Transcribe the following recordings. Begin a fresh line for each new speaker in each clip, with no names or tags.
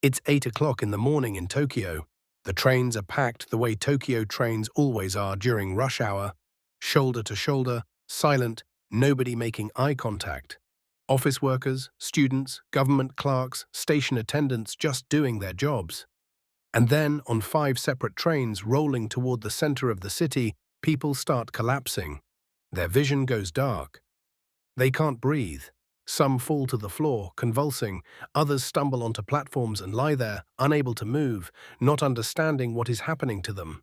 It's 8 o'clock in the morning in Tokyo. The trains are packed the way Tokyo trains always are during rush hour, shoulder to shoulder, silent, nobody making eye contact. Office workers, students, government clerks, station attendants just doing their jobs. And then, on 5 separate trains rolling toward the center of the city, people start collapsing. Their vision goes dark. They can't breathe. Some fall to the floor, convulsing. Others stumble onto platforms and lie there, unable to move, not understanding what is happening to them.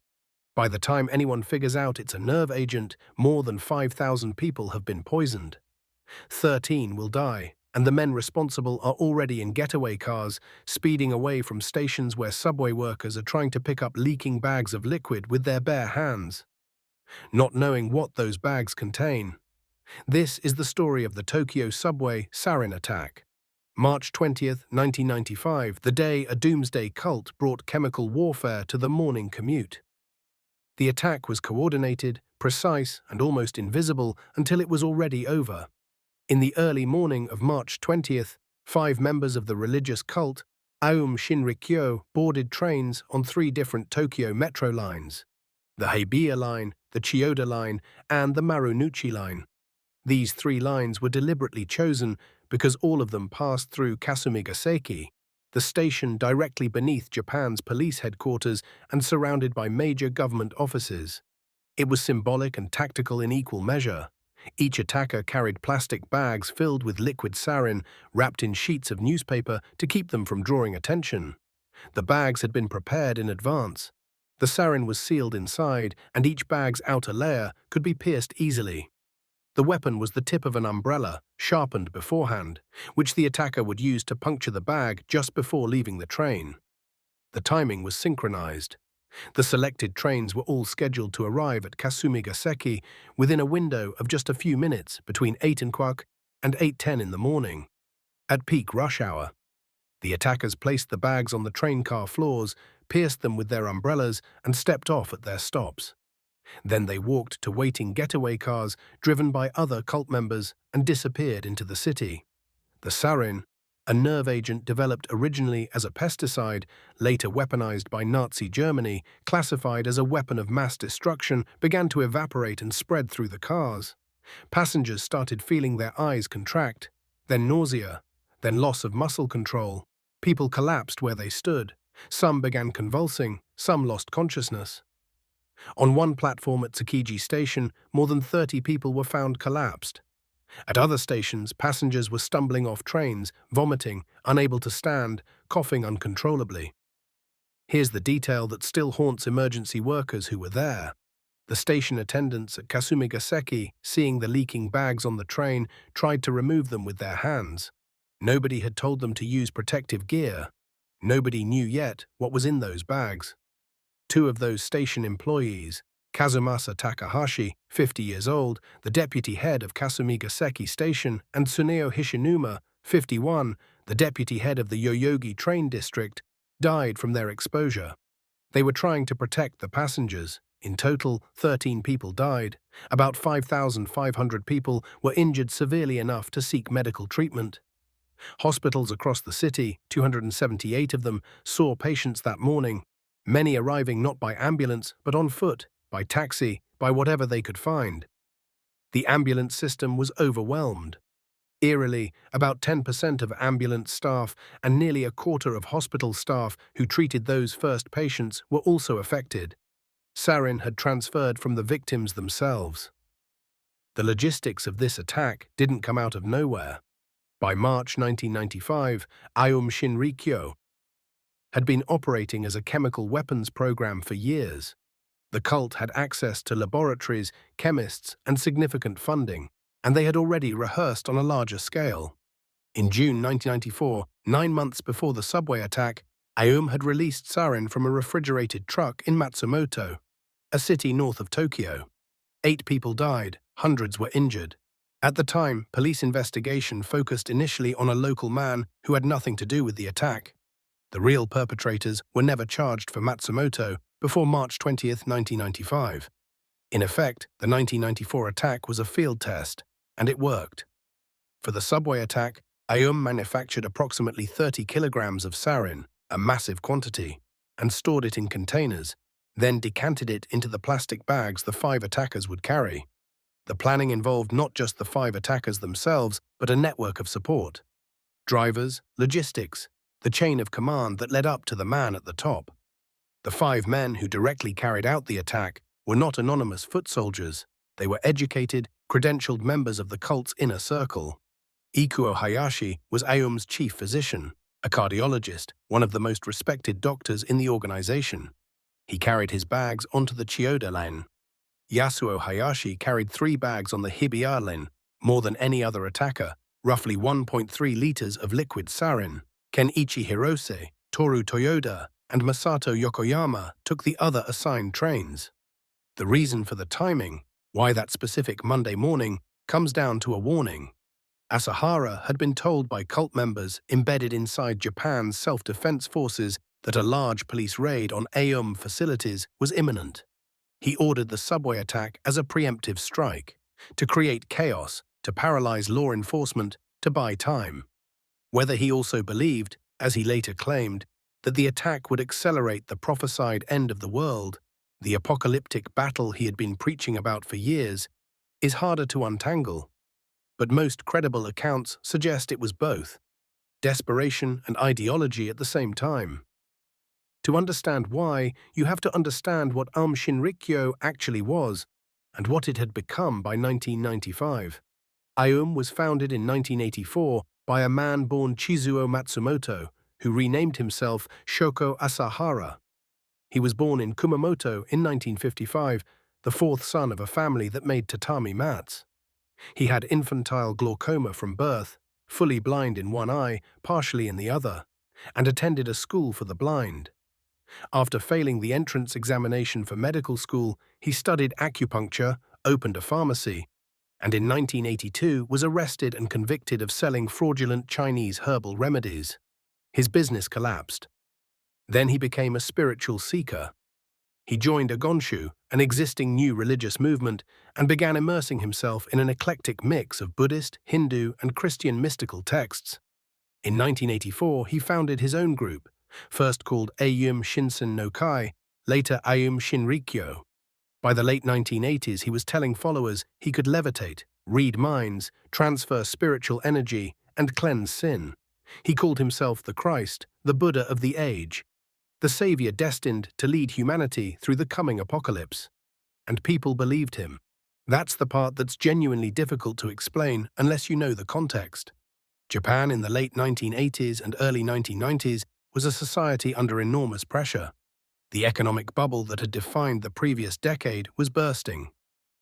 By the time anyone figures out it's a nerve agent, more than 5,000 people have been poisoned. 13 will die, and the men responsible are already in getaway cars, speeding away from stations where subway workers are trying to pick up leaking bags of liquid with their bare hands, not knowing what those bags contain. This is the story of the Tokyo subway Sarin attack. March 20th, 1995, the day a doomsday cult brought chemical warfare to the morning commute. The attack was coordinated, precise, and almost invisible until it was already over. In the early morning of March 20th, 5 members of the religious cult, Aum Shinrikyo, boarded trains on 3 different Tokyo metro lines: the Hibiya line, the Chiyoda line, and the Marunouchi line. These 3 lines were deliberately chosen because all of them passed through Kasumigaseki, the station directly beneath Japan's police headquarters and surrounded by major government offices. It was symbolic and tactical in equal measure. Each attacker carried plastic bags filled with liquid sarin, wrapped in sheets of newspaper to keep them from drawing attention. The bags had been prepared in advance. The sarin was sealed inside, and each bag's outer layer could be pierced easily. The weapon was the tip of an umbrella, sharpened beforehand, which the attacker would use to puncture the bag just before leaving the train. The timing was synchronized. The selected trains were all scheduled to arrive at Kasumigaseki within a window of just a few minutes between 8 o'clock and 8:10 in the morning. At peak rush hour, the attackers placed the bags on the train car floors, pierced them with their umbrellas, and stepped off at their stops. Then they walked to waiting getaway cars driven by other cult members and disappeared into the city. The sarin, a nerve agent developed originally as a pesticide, later weaponized by Nazi Germany, classified as a weapon of mass destruction, began to evaporate and spread through the cars. Passengers started feeling their eyes contract, then nausea, then loss of muscle control. People collapsed where they stood. Some began convulsing, some lost consciousness. On one platform at Tsukiji Station, more than 30 people were found collapsed. At other stations, passengers were stumbling off trains, vomiting, unable to stand, coughing uncontrollably. Here's the detail that still haunts emergency workers who were there. The station attendants at Kasumigaseki, seeing the leaking bags on the train, tried to remove them with their hands. Nobody had told them to use protective gear. Nobody knew yet what was in those bags. 2 of those station employees, Kazumasa Takahashi, 50 years old, the deputy head of Kasumigaseki Station, and Tsuneo Hishinuma, 51, the deputy head of the Yoyogi train district, died from their exposure. They were trying to protect the passengers. In total, 13 people died. About 5,500 people were injured severely enough to seek medical treatment. Hospitals across the city, 278 of them, saw patients that morning, many arriving not by ambulance but on foot, by taxi, by whatever they could find. The ambulance system was overwhelmed. Eerily, about 10% of ambulance staff and nearly a quarter of hospital staff who treated those first patients were also affected. Sarin had transferred from the victims themselves. The logistics of this attack didn't come out of nowhere. By March 1995, Aum Shinrikyo had been operating as a chemical weapons program for years. The cult had access to laboratories, chemists, and significant funding, and they had already rehearsed on a larger scale. In June 1994, 9 months before the subway attack, Aum had released sarin from a refrigerated truck in Matsumoto, a city north of Tokyo. 8 people died, hundreds were injured. At the time, police investigation focused initially on a local man who had nothing to do with the attack. The real perpetrators were never charged for Matsumoto before March 20th, 1995. In effect, the 1994 attack was a field test, and it worked. For the subway attack, Aum manufactured approximately 30 kilograms of sarin, a massive quantity, and stored it in containers, then decanted it into the plastic bags the 5 attackers would carry. The planning involved not just the 5 attackers themselves, but a network of support. Drivers, logistics, the chain of command that led up to the man at the top. The 5 men who directly carried out the attack were not anonymous foot soldiers. They were educated, credentialed members of the cult's inner circle. Ikuo Hayashi was Aom's chief physician, a cardiologist, one of the most respected doctors in the organization. He carried his bags onto the Chiyoda line. Yasuo Hayashi carried 3 bags on the Hibiya line, more than any other attacker, roughly 1.3 liters of liquid sarin. Kenichi Hirose, Toru Toyoda, and Masato Yokoyama took the other assigned trains. The reason for the timing, why that specific Monday morning, comes down to a warning. Asahara had been told by cult members embedded inside Japan's self-defense forces that a large police raid on Aom facilities was imminent. He ordered the subway attack as a preemptive strike, to create chaos, to paralyze law enforcement, to buy time. Whether he also believed, as he later claimed, that the attack would accelerate the prophesied end of the world, the apocalyptic battle he had been preaching about for years, is harder to untangle. But most credible accounts suggest it was both, desperation and ideology at the same time. To understand why, you have to understand what Aum Shinrikyo actually was, and what it had become by 1995. Aum was founded in 1984 by a man born Chizuo Matsumoto, who renamed himself Shoko Asahara. He was born in Kumamoto in 1955, the 4th son of a family that made tatami mats. He had infantile glaucoma from birth, fully blind in one eye, partially in the other, and attended a school for the blind. After failing the entrance examination for medical school, he studied acupuncture, opened a pharmacy, and in 1982 was arrested and convicted of selling fraudulent Chinese herbal remedies. His business collapsed. Then he became a spiritual seeker. He joined a Gonshu, an existing new religious movement, and began immersing himself in an eclectic mix of Buddhist, Hindu, and Christian mystical texts. In 1984, he founded his own group, first called Aum Shinsen no Kai, later Aum Shinrikyo. By the late 1980s, he was telling followers he could levitate, read minds, transfer spiritual energy, and cleanse sin. He called himself the Christ, the Buddha of the age, the savior destined to lead humanity through the coming apocalypse. And people believed him. That's the part that's genuinely difficult to explain unless you know the context. Japan in the late 1980s and early 1990s was a society under enormous pressure. The economic bubble that had defined the previous decade was bursting.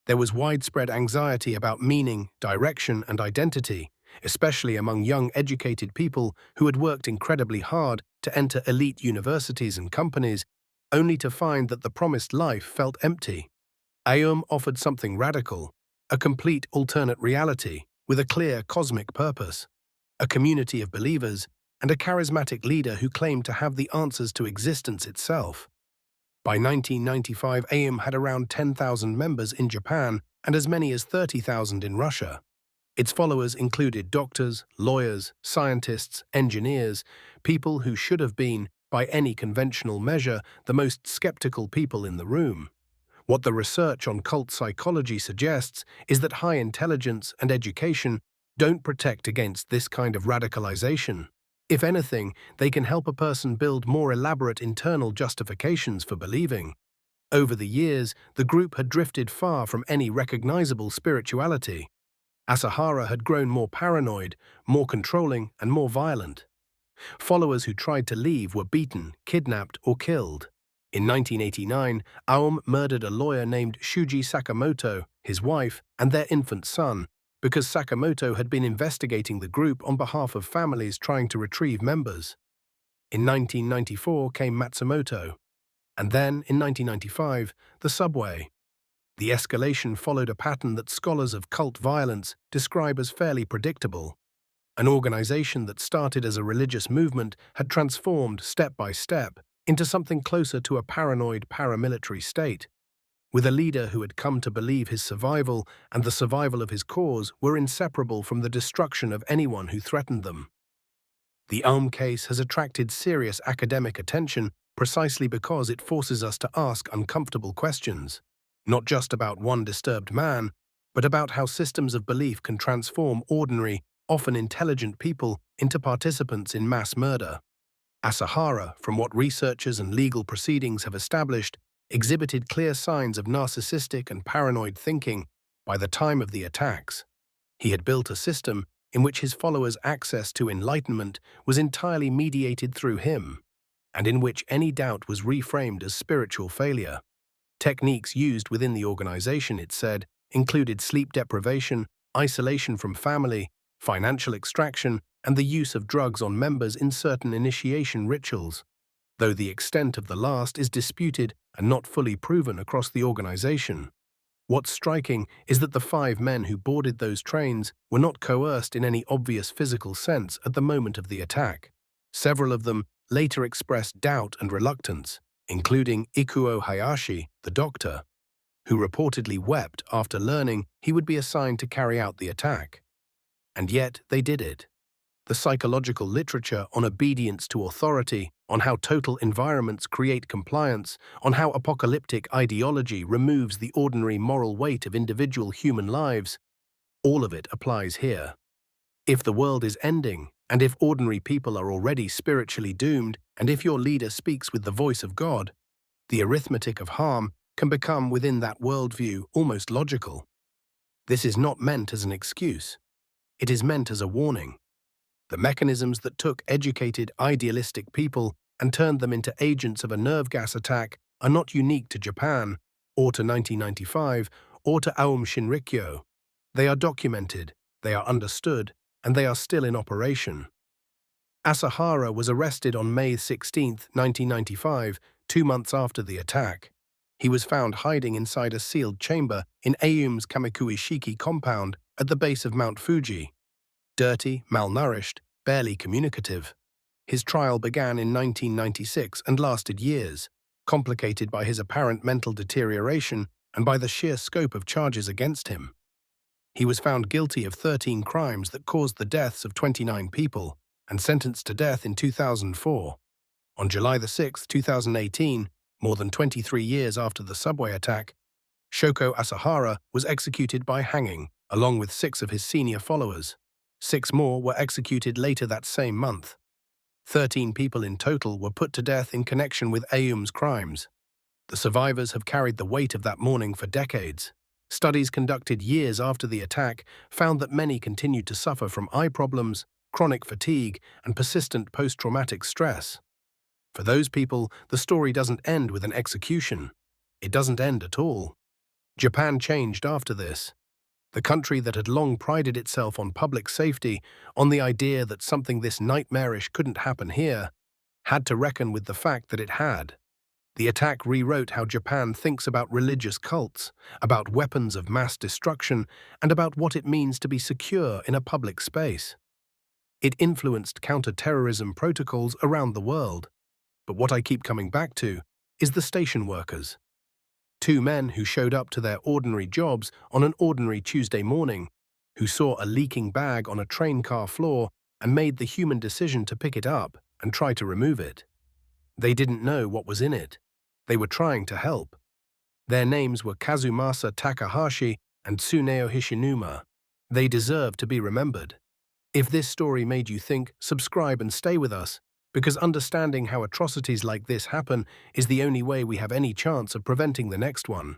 There was widespread anxiety about meaning, direction, and identity, especially among young educated people who had worked incredibly hard to enter elite universities and companies, only to find that the promised life felt empty. Aum offered something radical, a complete alternate reality with a clear cosmic purpose, a community of believers, and a charismatic leader who claimed to have the answers to existence itself. By 1995, Aum had around 10,000 members in Japan and as many as 30,000 in Russia. Its followers included doctors, lawyers, scientists, engineers, people who should have been, by any conventional measure, the most skeptical people in the room. What the research on cult psychology suggests is that high intelligence and education don't protect against this kind of radicalization. If anything, they can help a person build more elaborate internal justifications for believing. Over the years, the group had drifted far from any recognizable spirituality. Asahara had grown more paranoid, more controlling, and more violent. Followers who tried to leave were beaten, kidnapped, or killed. In 1989, Aum murdered a lawyer named Shuji Sakamoto, his wife, and their infant son, because Sakamoto had been investigating the group on behalf of families trying to retrieve members. In 1994 came Matsumoto, and then, in 1995, the subway. The escalation followed a pattern that scholars of cult violence describe as fairly predictable. An organization that started as a religious movement had transformed, step by step, into something closer to a paranoid paramilitary state, with a leader who had come to believe his survival and the survival of his cause were inseparable from the destruction of anyone who threatened them. The Aum case has attracted serious academic attention precisely because it forces us to ask uncomfortable questions, not just about one disturbed man, but about how systems of belief can transform ordinary, often intelligent people into participants in mass murder. Asahara, from what researchers and legal proceedings have established, exhibited clear signs of narcissistic and paranoid thinking by the time of the attacks. He had built a system in which his followers' access to enlightenment was entirely mediated through him, and in which any doubt was reframed as spiritual failure. Techniques used within the organization, it said, included sleep deprivation, isolation from family, financial extraction, and the use of drugs on members in certain initiation rituals, though the extent of the last is disputed and not fully proven across the organization. What's striking is that the 5 men who boarded those trains were not coerced in any obvious physical sense at the moment of the attack. Several of them later expressed doubt and reluctance, including Ikuo Hayashi, the doctor, who reportedly wept after learning he would be assigned to carry out the attack. And yet they did it. The psychological literature on obedience to authority, on how total environments create compliance, on how apocalyptic ideology removes the ordinary moral weight of individual human lives, all of it applies here. If the world is ending, and if ordinary people are already spiritually doomed, and if your leader speaks with the voice of God, the arithmetic of harm can become, within that worldview, almost logical. This is not meant as an excuse. It is meant as a warning. The mechanisms that took educated, idealistic people and turned them into agents of a nerve gas attack are not unique to Japan, or to 1995, or to Aum Shinrikyo. They are documented, they are understood, and they are still in operation. Asahara was arrested on May 16, 1995, 2 months after the attack. He was found hiding inside a sealed chamber in Aum's Kamikuishiki compound at the base of Mount Fuji. Dirty, malnourished, barely communicative. His trial began in 1996 and lasted years, complicated by his apparent mental deterioration and by the sheer scope of charges against him. He was found guilty of 13 crimes that caused the deaths of 29 people and sentenced to death in 2004. On July 6, 2018, more than 23 years after the subway attack, Shoko Asahara was executed by hanging, along with 6 of his senior followers. 6 more were executed later that same month. 13 people in total were put to death in connection with Aum's crimes. The survivors have carried the weight of that mourning for decades. Studies conducted years after the attack found that many continued to suffer from eye problems, chronic fatigue, and persistent post-traumatic stress. For those people, the story doesn't end with an execution. It doesn't end at all. Japan changed after this. The country that had long prided itself on public safety, on the idea that something this nightmarish couldn't happen here, had to reckon with the fact that it had. The attack rewrote how Japan thinks about religious cults, about weapons of mass destruction, and about what it means to be secure in a public space. It influenced counter-terrorism protocols around the world. But what I keep coming back to is the station workers. 2 men who showed up to their ordinary jobs on an ordinary Tuesday morning, who saw a leaking bag on a train car floor and made the human decision to pick it up and try to remove it. They didn't know what was in it. They were trying to help. Their names were Kazumasa Takahashi and Tsuneo Hishinuma. They deserve to be remembered. If this story made you think, subscribe and stay with us, because understanding how atrocities like this happen is the only way we have any chance of preventing the next one.